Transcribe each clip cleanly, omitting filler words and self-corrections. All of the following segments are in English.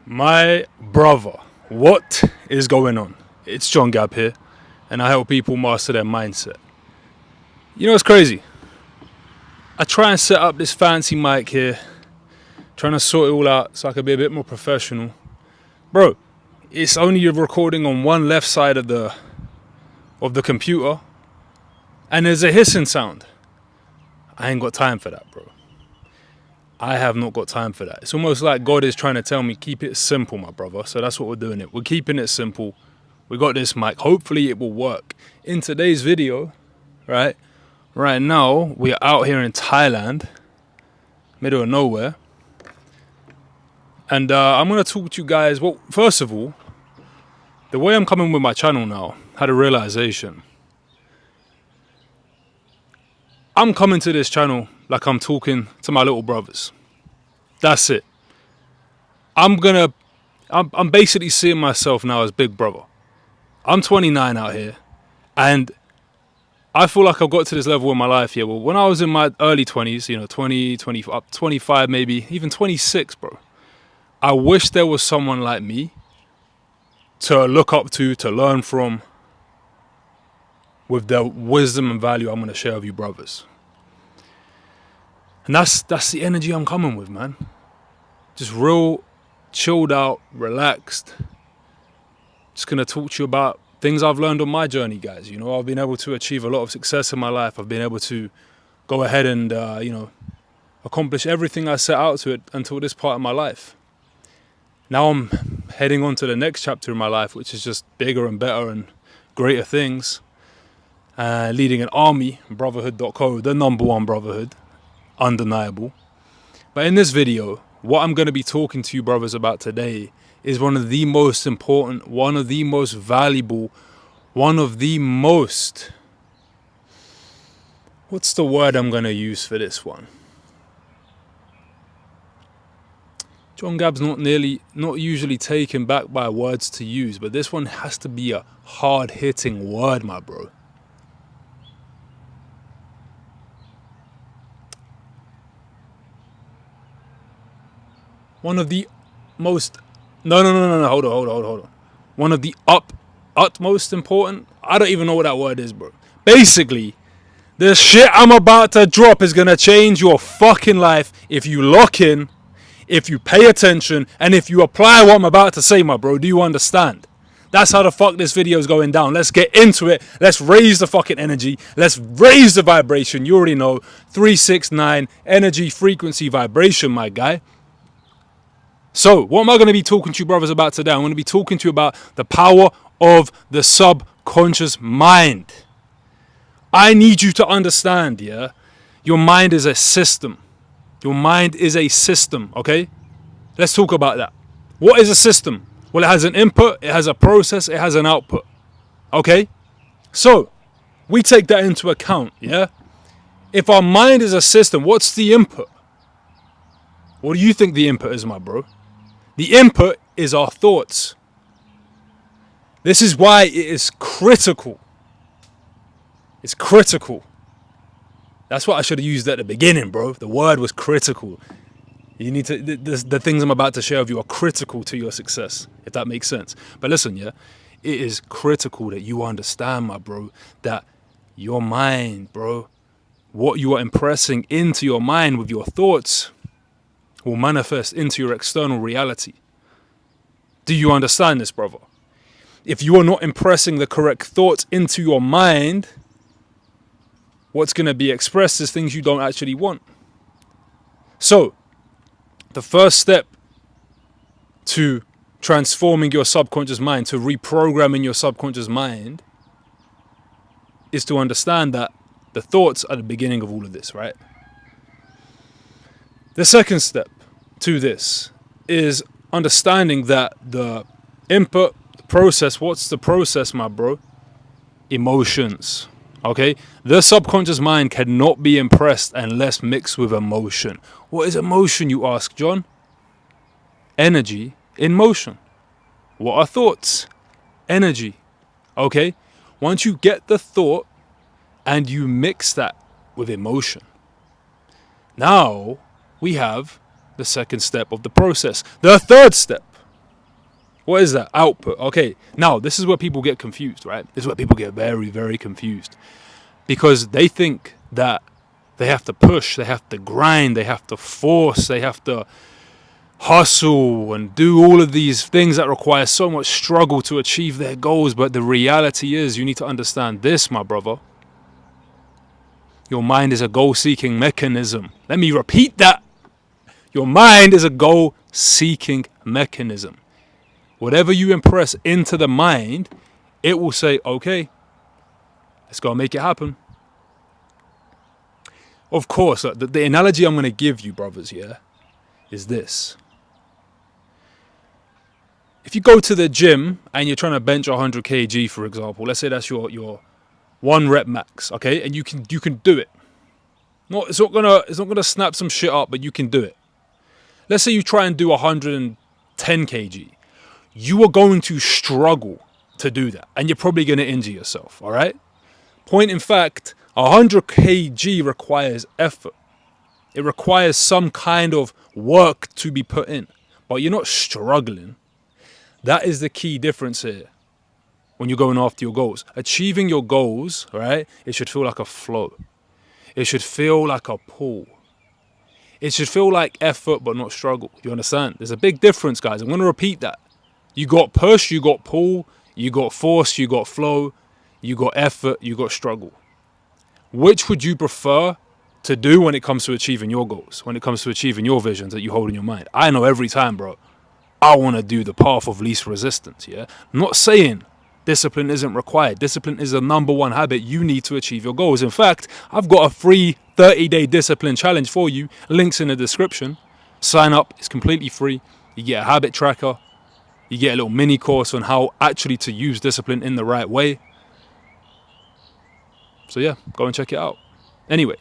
My brother, what is going on? It's John Gab here, and I help people master their mindset. You know what's crazy? I try and set up this fancy mic here, trying to sort it all out so I can be a bit more professional. Bro, it's only a recording on one left side of the computer, and there's a hissing sound. I ain't got time for that, bro. I have not got time for that. It's almost like God is trying to tell me, keep it simple, my brother. So that's what we're doing. We're keeping it simple. We got this mic. Hopefully it will work. In today's video, right now, we are out here in Thailand, middle of nowhere. And I'm going to talk to you guys. Well, first of all, the way I'm coming with my channel now, had a realization. I'm coming to this channel like I'm talking to my little brothers. That's it. I'm basically seeing myself now as big brother. I'm 29 out here, and I feel like I've got to this level in my life here. Well, when I was in my early 20s, 20, 20, up 25 maybe, even 26, bro, I wish there was someone like me to look up to learn from, with the wisdom and value I'm going to share with you brothers. And that's the energy I'm coming with, man. Just real chilled out, relaxed. Just going to talk to you about things I've learned on my journey, guys. I've been able to achieve a lot of success in my life. I've been able to go ahead and, accomplish everything I set out to it until this part of my life. Now I'm heading on to the next chapter in my life, which is just bigger and better and greater things. Leading an army, brotherhood.co, the #1 brotherhood. Undeniable. But in this video, what I'm going to be talking to you brothers about today is one of the most important, one of the most valuable, one of the most... What's the word I'm going to use for this one? John Gab's not usually taken back by words to use, but this one has to be a hard-hitting word, my bro. One of the most... No, hold on. One of the utmost important... I don't even know what that word is, bro. Basically, the shit I'm about to drop is going to change your fucking life if you lock in, if you pay attention, and if you apply what I'm about to say, my bro. Do you understand? That's how the fuck this video is going down. Let's get into it. Let's raise the fucking energy. Let's raise the vibration. You already know. 369 energy, frequency, vibration, my guy. So, what am I going to be talking to you brothers about today? I'm going to be talking to you about the power of the subconscious mind. I need you to understand, yeah? Your mind is a system. Your mind is a system, okay? Let's talk about that. What is a system? Well, it has an input, it has a process, it has an output, okay? So, we take that into account, yeah? If our mind is a system, what's the input? What do you think the input is, my bro? The input is our thoughts. This is why it is critical. It's critical. That's what I should have used at the beginning, bro. The word was critical. You need to, the things I'm about to share with you are critical to your success, if that makes sense. But listen, yeah, it is critical that you understand, my bro, that your mind, bro, what you are impressing into your mind with your thoughts will manifest into your external reality. Do you understand this, brother? If you are not impressing the correct thoughts into your mind, what's going to be expressed is things you don't actually want. So, the first step to transforming your subconscious mind, to reprogramming your subconscious mind, is to understand that the thoughts are the beginning of all of this, right? The second step to this is understanding that the input, the process, what's the process, my bro? Emotions, okay? The subconscious mind cannot be impressed unless mixed with emotion. What is emotion, you ask, John? Energy in motion. What are thoughts? Energy, okay? Once you get the thought and you mix that with emotion, now we have the second step of the process. The third step What is that? Output. Okay, now this is where people get confused, right? This is where people get very, very confused. Because they think that they have to push, they have to grind, they have to force, they have to hustle and do all of these things that require so much struggle to achieve their goals. But the reality is, you need to understand this, my brother. Your mind is a goal-seeking mechanism. Let me repeat that. Your mind is a goal-seeking mechanism. Whatever you impress into the mind, it will say, okay, let's go make it happen. Of course, the analogy I'm going to give you, brothers, yeah, is this. If you go to the gym and you're trying to bench 100 kg, for example, let's say that's your 1 rep max, okay, and you can do it. It's not gonna snap some shit up, but you can do it. Let's say you try and do 110 kg. You are going to struggle to do that, and you're probably going to injure yourself, all right? Point in fact, 100 kg requires effort. It requires some kind of work to be put in, but you're not struggling. That is the key difference here when you're going after your goals. Achieving your goals, right? It should feel like a flow. It should feel like a pull. It should feel like effort but not struggle. You understand? There's a big difference, guys. I'm going to repeat that. You got push, you got pull, you got force, you got flow, you got effort, you got struggle. Which would you prefer to do when it comes to achieving your goals, when it comes to achieving your visions that you hold in your mind? I know every time, bro, I want to do the path of least resistance, yeah? I'm not saying discipline isn't required. Discipline is the #1 habit you need to achieve your goals. In fact, I've got a free 30-day discipline challenge for you. Links in the description. Sign up. It's completely free. You get a habit tracker. You get a little mini course on how actually to use discipline in the right way. So yeah, go and check it out. Anyway,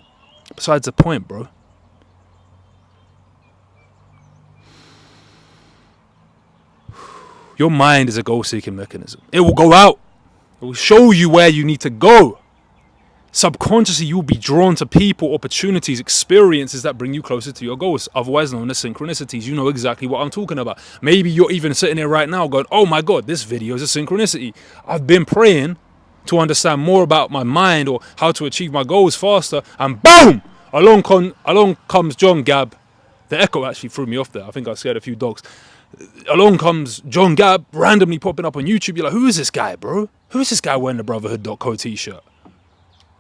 besides the point, bro. Your mind is a goal-seeking mechanism. It will go out. It will show you where you need to go. Subconsciously, you will be drawn to people, opportunities, experiences that bring you closer to your goals, otherwise known as synchronicities. You know exactly what I'm talking about. Maybe you're even sitting here right now going, oh my God, this video is a synchronicity. I've been praying to understand more about my mind or how to achieve my goals faster, and boom! Along comes John Gab. The echo actually threw me off there. I think I scared a few dogs. Along comes John Gab, randomly popping up on YouTube. You're like, who is this guy, bro? Who is this guy wearing the Brotherhood.co t-shirt?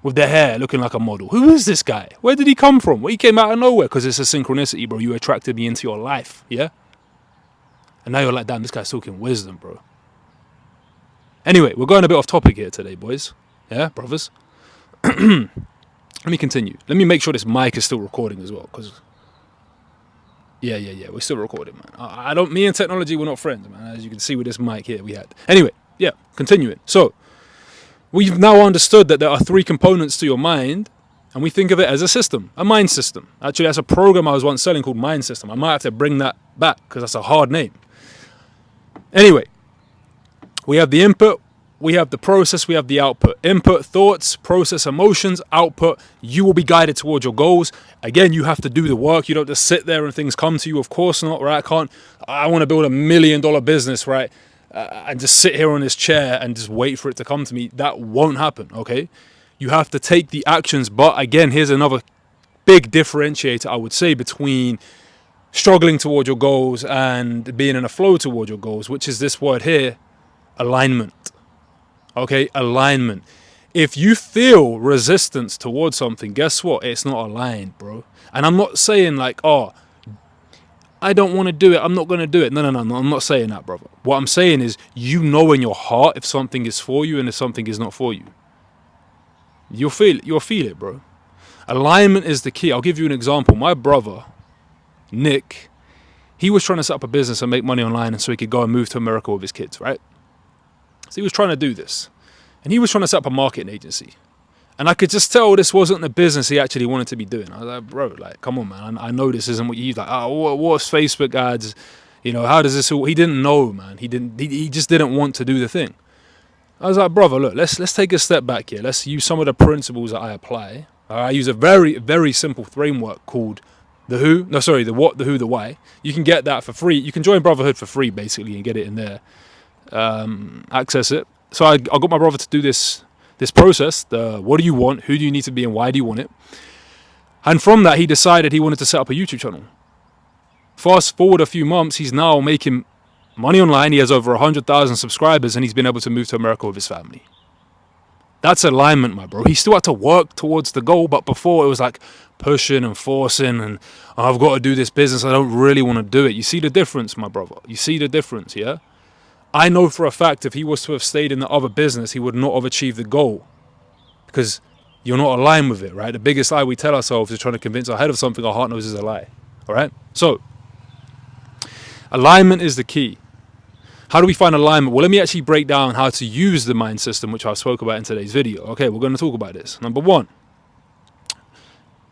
With their hair looking like a model. Who is this guy? Where did he come from? Well, he came out of nowhere because it's a synchronicity, bro. You attracted me into your life, yeah? And now you're like, damn, this guy's talking wisdom, bro. Anyway, we're going a bit off topic here today, boys. Yeah, brothers? Let me continue. Let me make sure this mic is still recording as well, because... Yeah, we're still recording, man. Me and technology, we're not friends, man. As you can see with this mic here we had. Anyway, yeah, continuing. So, we've now understood that there are 3 components to your mind, and we think of it as a system, a mind system. Actually, that's a program I was once selling called Mind System. I might have to bring that back, because that's a hard name. Anyway, we have the input, we have the process, we have the output. Input, thoughts, process, emotions, output. You will be guided towards your goals. Again, you have to do the work. You don't just sit there and things come to you. Of course not, right? I want to build $1 million business, right? And just sit here on this chair and just wait for it to come to me. That won't happen, okay? You have to take the actions. But again, here's another big differentiator, I would say, between struggling toward your goals and being in a flow toward your goals, which is this word here, alignment. Okay, alignment. If you feel resistance towards something, guess what? It's not aligned, bro. And I'm not saying like, oh, I don't want to do it, I'm not going to do it. No, I'm not saying that, brother. What I'm saying is, you know in your heart if something is for you and if something is not for you. You'll feel it, bro. Alignment is the key. I'll give you an example. My brother, Nick, he was trying to set up a business and make money online so he could go and move to America with his kids, right? So he was trying to do this. And he was trying to set up a marketing agency. And I could just tell this wasn't the business he actually wanted to be doing. I was like, bro, like, come on, man. I know this isn't what you... Like, what's Facebook ads? You know, how does this all... He didn't know, man. He just didn't want to do the thing. I was like, brother, look, let's take a step back here. Let's use some of the principles that I apply. I use a very, very simple framework called the who, no, sorry, the what, the who, the why. You can get that for free. You can join Brotherhood for free, basically, and get it in there. Access it. So I got my brother to do this process. The what do you want, who do you need to be, and why do you want it? And from that, he decided he wanted to set up a YouTube channel. Fast forward a few months, he's now making money online. He has over 100,000 subscribers, and he's been able to move to America with his family. That's alignment, my bro. He still had to work towards the goal, but before it was like pushing and forcing and I've got to do this business. I don't really want to do it. You see the difference, my brother? You see the difference, yeah? I know for a fact if he was to have stayed in the other business, he would not have achieved the goal because you're not aligned with it, right? The biggest lie we tell ourselves is trying to convince our head of something our heart knows is a lie, all right? So, alignment is the key. How do we find alignment? Well, let me actually break down how to use the mind system, which I spoke about in today's video. Okay, we're going to talk about this. Number one,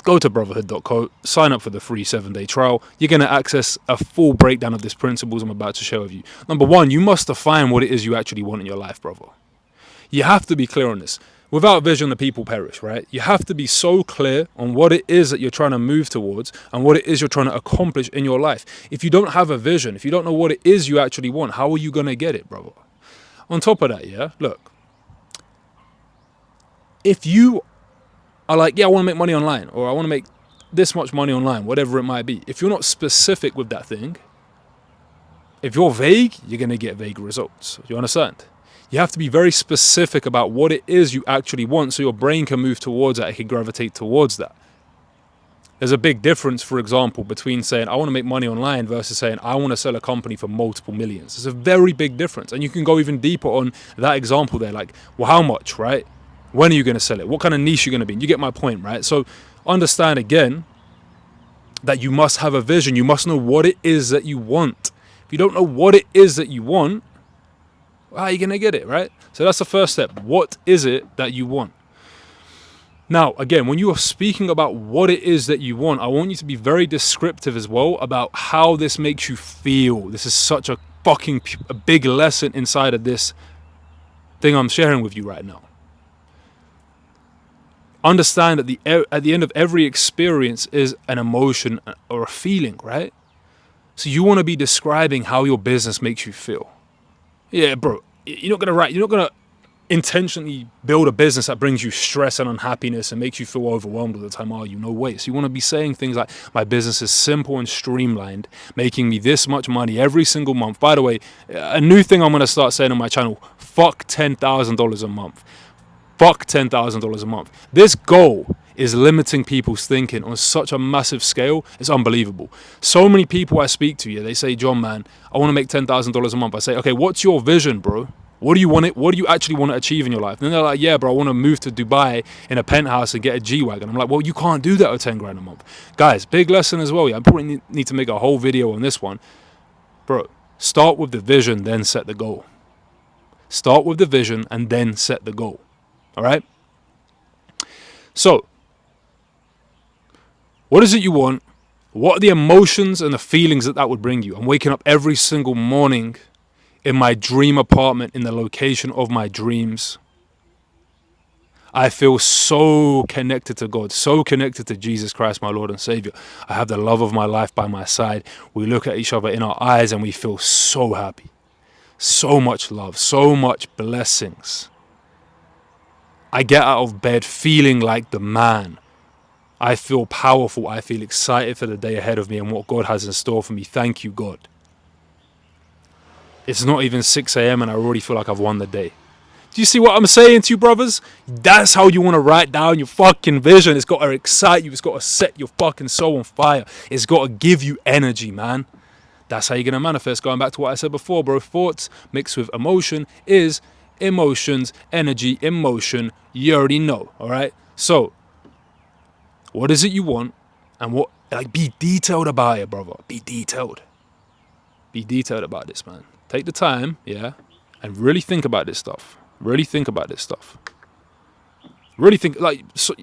go to brotherhood.co, sign up for the free 7-day trial. You're going to access a full breakdown of these principles I'm about to share with you. Number one, you must define what it is you actually want in your life, brother. You have to be clear on this. Without vision, the people perish, right? You have to be so clear on what it is that you're trying to move towards and what it is you're trying to accomplish in your life. If you don't have a vision, if you don't know what it is you actually want, how are you going to get it, brother? On top of that, yeah, look. If you are like, yeah, I want to make money online, or I want to make this much money online, whatever it might be. If you're not specific with that thing, if you're vague, you're going to get vague results. You understand? You have to be very specific about what it is you actually want so your brain can move towards that, it can gravitate towards that. There's a big difference, for example, between saying, I want to make money online versus saying, I want to sell a company for multiple millions. There's a very big difference. And you can go even deeper on that example there. Like, well, how much, right? When are you going to sell it? What kind of niche you're going to be in? You get my point, right? So understand again that you must have a vision. You must know what it is that you want. If you don't know what it is that you want, how are you going to get it, right? So that's the first step. What is it that you want? Now, again, when you are speaking about what it is that you want, I want you to be very descriptive as well about how this makes you feel. This is such a big lesson inside of this thing I'm sharing with you right now. Understand that at the end of every experience is an emotion or a feeling, right? So you want to be describing how your business makes you feel. Yeah, bro, you're not going to intentionally build a business that brings you stress and unhappiness and makes you feel overwhelmed all the time, are you? No way. So you want to be saying things like, my business is simple and streamlined, making me this much money every single month. By the way, a new thing I'm going to start saying on my channel, fuck $10,000 a month. Fuck $10,000 a month. This goal is limiting people's thinking on such a massive scale. It's unbelievable. So many people I speak to, yeah, they say, John, man, I want to make $10,000 a month. I say, okay, what's your vision, bro? What do you want? What do you actually want to achieve in your life? And then they're like, yeah, bro, I want to move to Dubai in a penthouse and get a G-Wagon. I'm like, well, you can't do that with 10 grand a month. Guys, big lesson as well. Yeah, I probably need to make a whole video on this one. Bro, start with the vision, then set the goal. Start with the vision and then set the goal. All right? So, what is it you want? What are the emotions and the feelings that would bring you? I'm waking up every single morning in my dream apartment in the location of my dreams. I feel so connected to God, so connected to Jesus Christ, my Lord and Savior. I have the love of my life by my side. We look at each other in our eyes and we feel so happy. So much love, so much blessings. I get out of bed feeling like the man. I feel powerful. I feel excited for the day ahead of me and what God has in store for me. Thank you, God. It's not even 6 a.m. and I already feel like I've won the day. Do you see what I'm saying to you, brothers? That's how you want to write down your fucking vision. It's got to excite you. It's got to set your fucking soul on fire. It's got to give you energy, man. That's how you're going to manifest. Going back to what I said before, bro. Thoughts mixed with emotion is emotions, energy, emotion. You already know, all right? So, what is it you want? And what, like, be detailed about it, brother. Be detailed. Be detailed about this, man. Take the time, yeah, and really think about this stuff. Really think about this stuff. Really think, like, so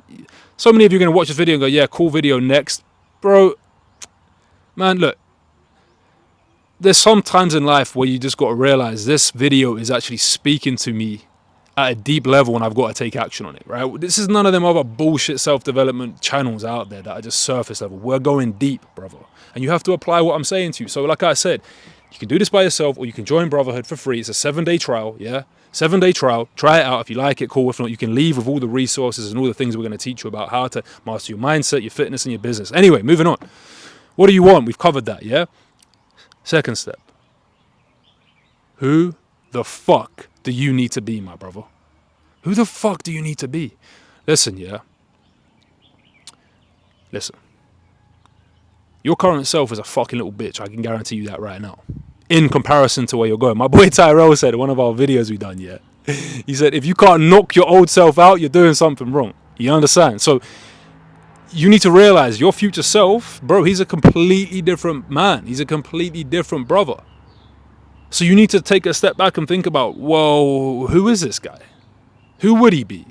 many of you are going to watch this video and go, yeah, cool video, next. Bro, man, look. There's some times in life where you just got to realize this video is actually speaking to me at a deep level and I've got to take action on it, right? This is none of them other bullshit self-development channels out there that are just surface level. We're going deep, brother. And you have to apply what I'm saying to you. So like I said, you can do this by yourself or you can join Brotherhood for free. It's a 7-day trial, yeah? 7-day trial. Try it out. If you like it, cool. If not, you can leave with all the resources and all the things we're going to teach you about how to master your mindset, your fitness, and your business. Anyway, moving on. What do you want? We've covered that, yeah? Second step. Who the fuck do you need to be, my brother? Who the fuck do you need to be? Listen, yeah? Listen. Your current self is a fucking little bitch. I can guarantee you that right now. In comparison to where you're going. My boy Tyrell said in one of our videos we done, yeah? He said, if you can't knock your old self out, you're doing something wrong. You understand? So, you need to realize your future self, bro, he's a completely different man. He's a completely different brother. So you need to take a step back and think about, whoa, who is this guy? Who would he be?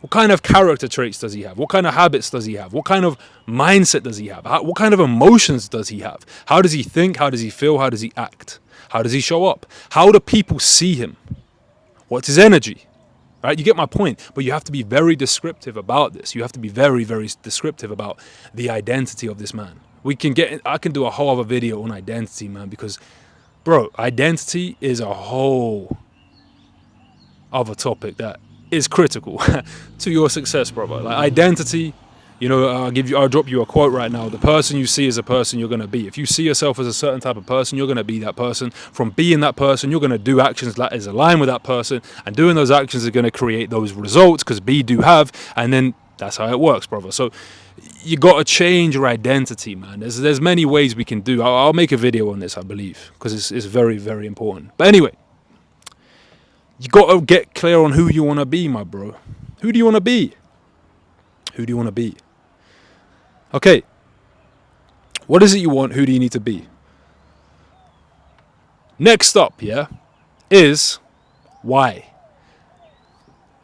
What kind of character traits does he have? What kind of habits does he have? What kind of mindset does he have? What kind of emotions does he have? How does he think? How does he feel? How does he act? How does he show up? How do people see him? What's his energy? Right? You get my point. But you have to be very descriptive about this. You have to be very, very descriptive about the identity of this man. I can do a whole other video on identity, man, because bro, identity is a whole other topic that is critical to your success, brother. Like identity, you know, I'll drop you a quote right now. The person you see is a person you're going to be. If you see yourself as a certain type of person, you're going to be that person. From being that person, you're going to do actions that is aligned with that person. And doing those actions are going to create those results because be, do, have. And then that's how it works, brother. So you got to change your identity, man. There's many ways we can do. I'll make a video on this, I believe, because it's very, very important. But anyway, you got to get clear on who you want to be, my bro. Who do you want to be? Who do you want to be? Okay. What is it you want? Who do you need to be? Next up, yeah, is why.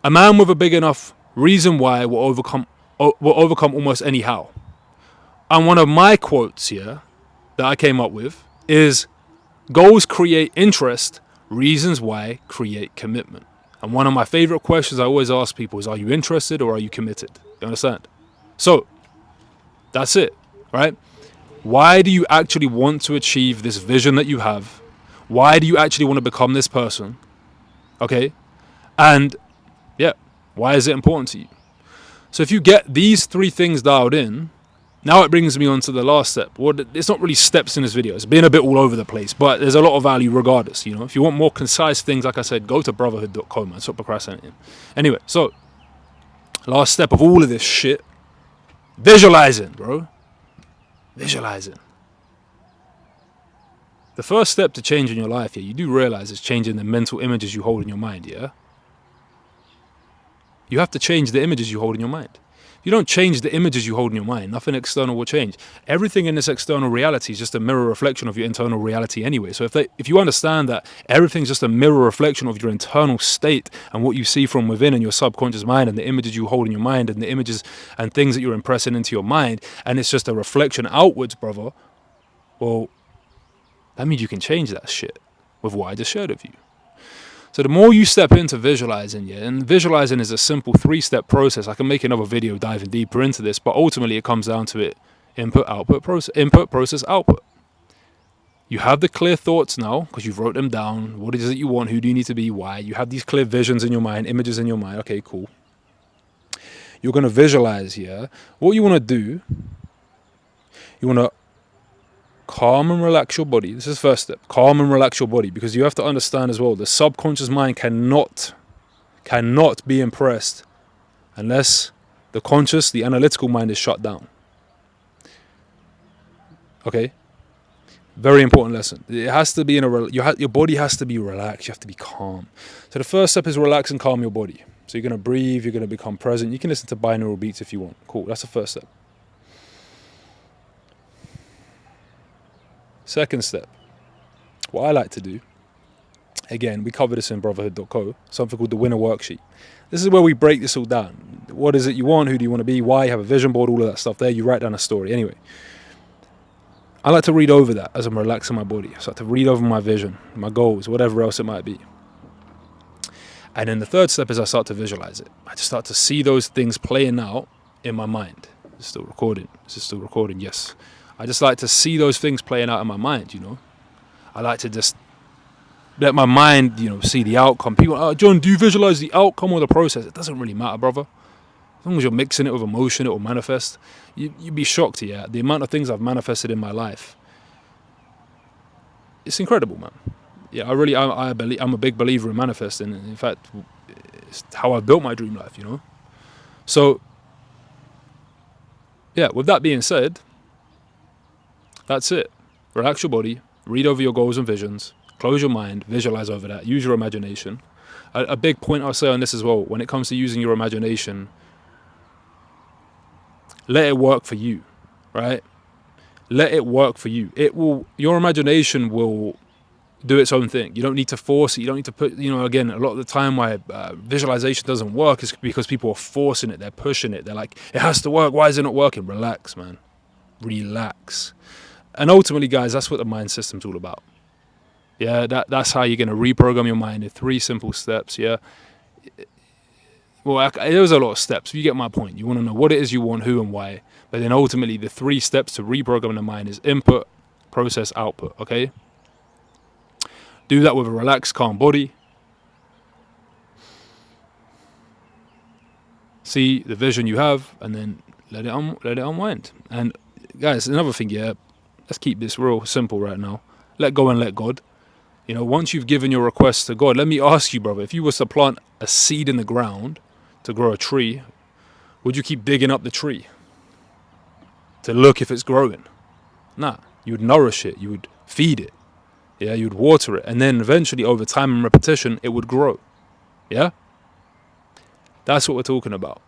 A man with a big enough reason why will overcome almost any how. And one of my quotes here that I came up with is, goals create interest, reasons why create commitment. And one of my favorite questions I always ask people is, are you interested or are you committed? You understand? So that's it, right? Why do you actually want to achieve this vision that you have? Why do you actually want to become this person? Okay? And yeah, why is it important to you? So if you get these 3 things dialed in, now it brings me on to the last step. Well, it's not really steps in this video. It's been a bit all over the place, but there's a lot of value regardless, you know. If you want more concise things, like I said, go to brotherhood.com, man. Stop procrastinating. Anyway, so last step of all of this shit, visualizing, bro. Visualizing. The first step to changing your life here, you do realize, is changing the mental images you hold in your mind, yeah? You have to change the images you hold in your mind. If you don't change the images you hold in your mind, nothing external will change. Everything in this external reality is just a mirror reflection of your internal reality anyway. So if you understand that everything's just a mirror reflection of your internal state and what you see from within in your subconscious mind and the images you hold in your mind and the images and things that you're impressing into your mind, and it's just a reflection outwards, brother, well, that means you can change that shit with what I just shared with you. So the more you step into visualizing, yeah, and visualizing is a simple 3-step process. I can make another video diving deeper into this, but ultimately it comes down to it: input, process, output. You have the clear thoughts now because you've wrote them down. What is it you want? Who do you need to be? Why? You have these clear visions in your mind, images in your mind. Okay, cool. You're going to visualize here. What you want to do, you want to calm and relax your body. This is the first step. Calm and relax your body, because you have to understand as well, the subconscious mind cannot be impressed unless the conscious, the analytical mind is shut down. Okay? Very important lesson. It has to be your body has to be relaxed. You have to be calm. So the first step is relax and calm your body. So you're going to breathe, you're going to become present. You can listen to binaural beats if you want. Cool. That's the first step. Second step, what I like to do, again, we cover this in brotherhood.co, something called the winner worksheet. This is where we break this all down. What is it you want? Who do you want to be? Why? You have a vision board, all of that stuff there. You write down a story. Anyway, I like to read over that as I'm relaxing my body. So I like to read over my vision, my goals, whatever else it might be. And then the third step is I start to visualize it. I just start to see those things playing out in my mind. It's still recording. Is it still recording? Yes. I just like to see those things playing out in my mind, you know. I like to just let my mind, you know, see the outcome. People, oh, John, do you visualize the outcome or the process? It doesn't really matter, brother. As long as you're mixing it with emotion, it will manifest. You'd be shocked, yeah, the amount of things I've manifested in my life. It's incredible, man. Yeah, I believe, I'm a big believer in manifesting. In fact, it's how I've built my dream life, you know. So, yeah, with that being said, that's it. Relax your body, read over your goals and visions, close your mind, visualize over that, use your imagination. A big point I'll say on this as well, when it comes to using your imagination, let it work for you, right? Let it work for you. Your imagination will do its own thing. You don't need to force it. You don't need to put, you know, again, a lot of the time why visualization doesn't work is because people are forcing it. They're pushing it. They're like, it has to work. Why is it not working? Relax, man. Relax. And ultimately, guys, that's what the mind system's all about. Yeah, that's how you're going to reprogram your mind in 3 simple steps, yeah? Well, there's a lot of steps. You get my point. You want to know what it is you want, who and why. But then ultimately, the 3 steps to reprogram the mind is input, process, output, okay? Do that with a relaxed, calm body. See the vision you have, and then let it unwind. And guys, another thing, yeah, let's keep this real simple right now. Let go and let God. You know, once you've given your request to God, let me ask you, brother, if you was to plant a seed in the ground to grow a tree, would you keep digging up the tree to look if it's growing? Nah, you would nourish it, you would feed it. Yeah, you'd water it, and then eventually over time and repetition, it would grow. Yeah? That's what we're talking about.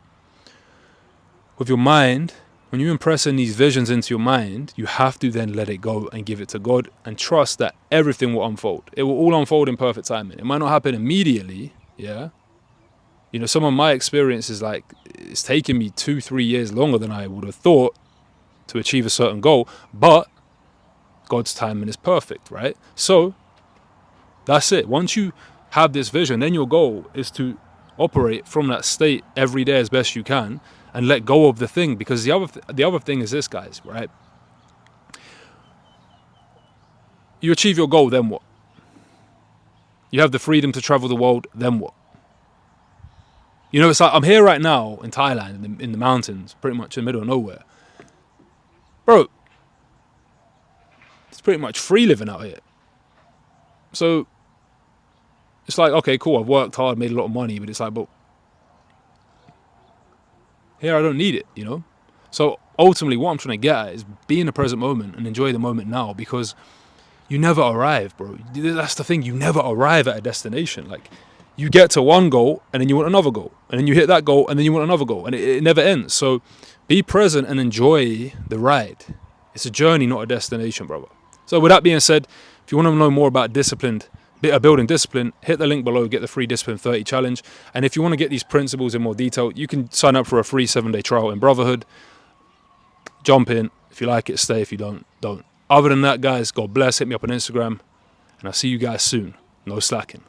With your mind, when you impress in these visions into your mind, you have to then let it go and give it to God and trust that everything will unfold. It will all unfold in perfect timing. It might not happen immediately, yeah? You know, some of my experiences, like, it's taken me 2-3 years longer than I would have thought to achieve a certain goal, but God's timing is perfect, right? So that's it. Once you have this vision, then your goal is to operate from that state every day as best you can and let go of the thing. Because the other thing is this, guys, right? You achieve your goal, then what? You have the freedom to travel the world, then what? You know, it's like I'm here right now in Thailand, in the mountains, pretty much in the middle of nowhere. Bro, it's pretty much free living out here. So it's like, okay, cool, I've worked hard, made a lot of money, but it's like, but here I don't need it, you know? So ultimately what I'm trying to get at is be in the present moment and enjoy the moment now, because you never arrive, bro. That's the thing, you never arrive at a destination. Like, you get to one goal and then you want another goal, and then you hit that goal and then you want another goal, and it never ends. So be present and enjoy the ride. It's a journey, not a destination, brother. So with that being said, if you want to know more about building discipline, hit the link below, get the free Discipline 30 challenge. And if you want to get these principles in more detail, you can sign up for a free 7-day trial in Brotherhood. Jump in. If you like it, stay. If you don't, don't. Other than that, guys, God bless. Hit me up on Instagram. And I'll see you guys soon. No slacking.